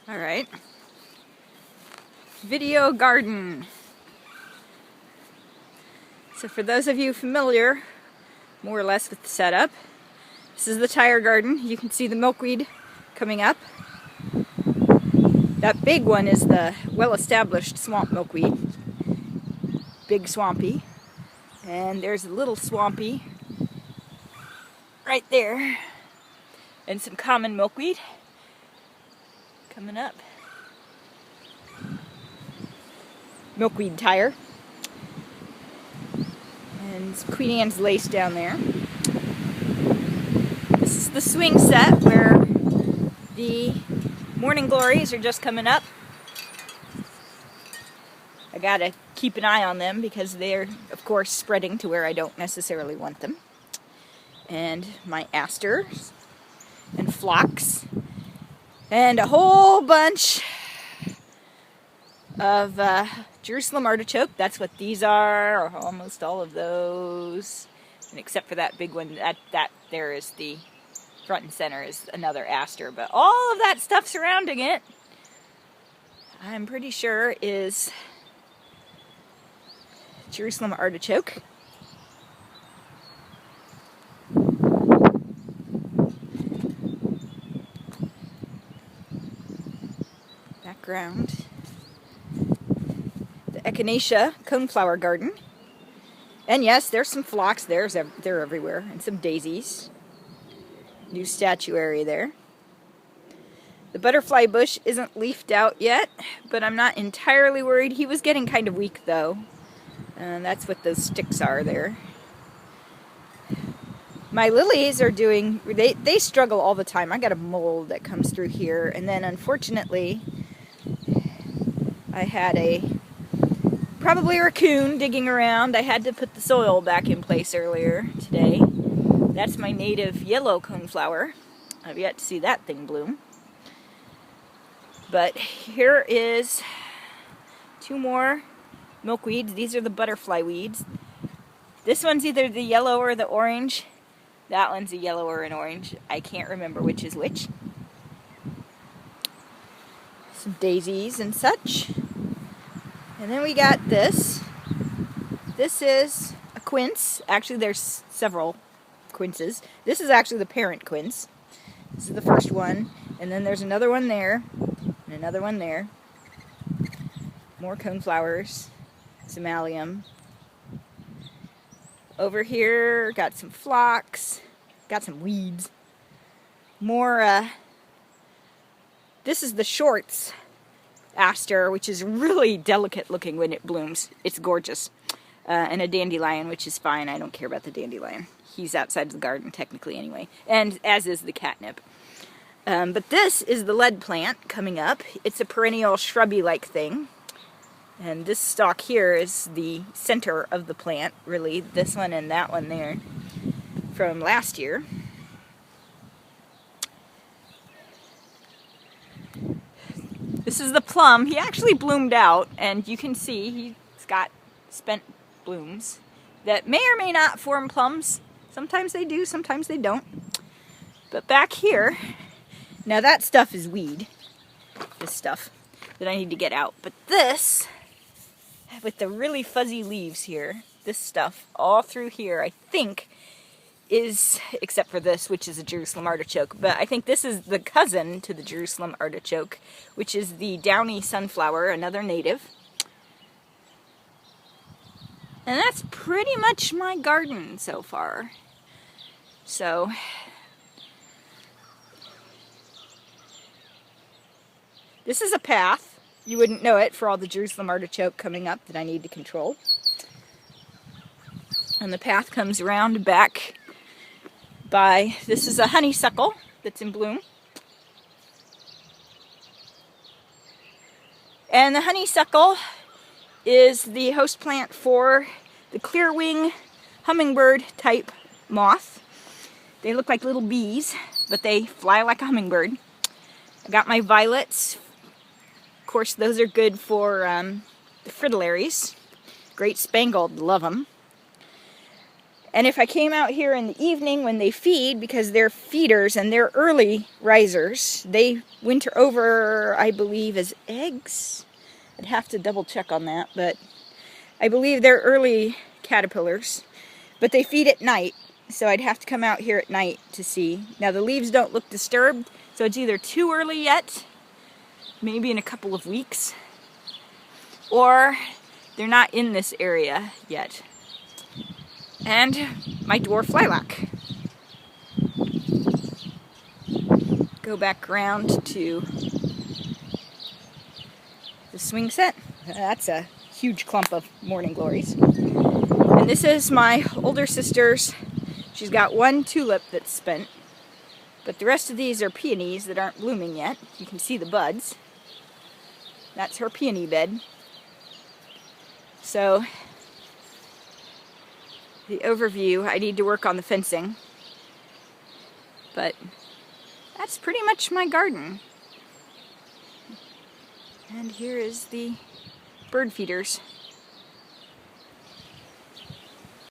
All right. Video garden. So for those of you familiar, more or less, with the setup, this is the tire garden. You can see the milkweed coming up. That big one is the well-established swamp milkweed. Big swampy. And there's a little swampy right there. And some common milkweed coming up. Milkweed tire. And Queen Anne's lace down there. This is the swing set where the morning glories are just coming up. I gotta keep an eye on them because they're, of course, spreading to where I don't necessarily want them. And my asters and phlox and a whole bunch of Jerusalem artichoke. That's what these are, or almost all of those. And except for that big one, that there is the front and center is another aster. But all of that stuff surrounding it, I'm pretty sure is Jerusalem artichoke. Background. The echinacea coneflower garden. And yes, there's some phlox. They're everywhere. And some daisies. New statuary there. The butterfly bush isn't leafed out yet, but I'm not entirely worried. He was getting kind of weak though. And that's what those sticks are there. My lilies are doing, they struggle all the time. I got a mold that comes through here. And then unfortunately, I had probably a raccoon digging around. I had to put the soil back in place earlier today. That's my native yellow coneflower. I've yet to see that thing bloom. But here is two more milkweeds. These are the butterfly weeds. This one's either the yellow or the orange. That one's a yellow or an orange. I can't remember which is which. Some daisies and such. And then we got this. This is a quince. Actually, there's several quinces. This is actually the parent quince. This is the first one. And then there's another one there. And another one there. More coneflowers. Some allium. Over here, got some phlox. Got some weeds. More, this is the shorts aster, which is really delicate looking when it blooms. It's gorgeous. And a dandelion, which is fine. I don't care about the dandelion. He's outside the garden, technically, anyway. And as is the catnip. But this is the lead plant coming up. It's a perennial shrubby-like thing. And this stalk here is the center of the plant, really. This one and that one there from last year. This is the plum. He actually bloomed out, and you can see he's got spent blooms that may or may not form plums. Sometimes they do, sometimes they don't. But back here, now that stuff is weed. This stuff that I need to get out. But this, with the really fuzzy leaves here, this stuff all through here, I think is, except for this, which is a Jerusalem artichoke, but I think this is the cousin to the Jerusalem artichoke, which is the downy sunflower, another native. And that's pretty much my garden so far. So, this is a path. You wouldn't know it for all the Jerusalem artichoke coming up that I need to control. And the path comes around back by, this is a honeysuckle that's in bloom. And the honeysuckle is the host plant for the clearwing hummingbird type moth. They look like little bees, but they fly like a hummingbird. I got my violets. Of course, those are good for the fritillaries. Great spangled, love them. And if I came out here in the evening when they feed, because they're feeders and they're early risers, they winter over, I believe, as eggs. I'd have to double check on that, but I believe they're early caterpillars. But they feed at night, so I'd have to come out here at night to see. Now the leaves don't look disturbed, so it's either too early yet, maybe in a couple of weeks, or they're not in this area yet. And my dwarf lilac. Go back around to the swing set. That's a huge clump of morning glories. And this is my older sister's. She's got one tulip that's spent, but the rest of these are peonies that aren't blooming yet. You can see the buds. That's her peony bed. So the overview, I need to work on the fencing, but that's pretty much my garden. And here is the bird feeders.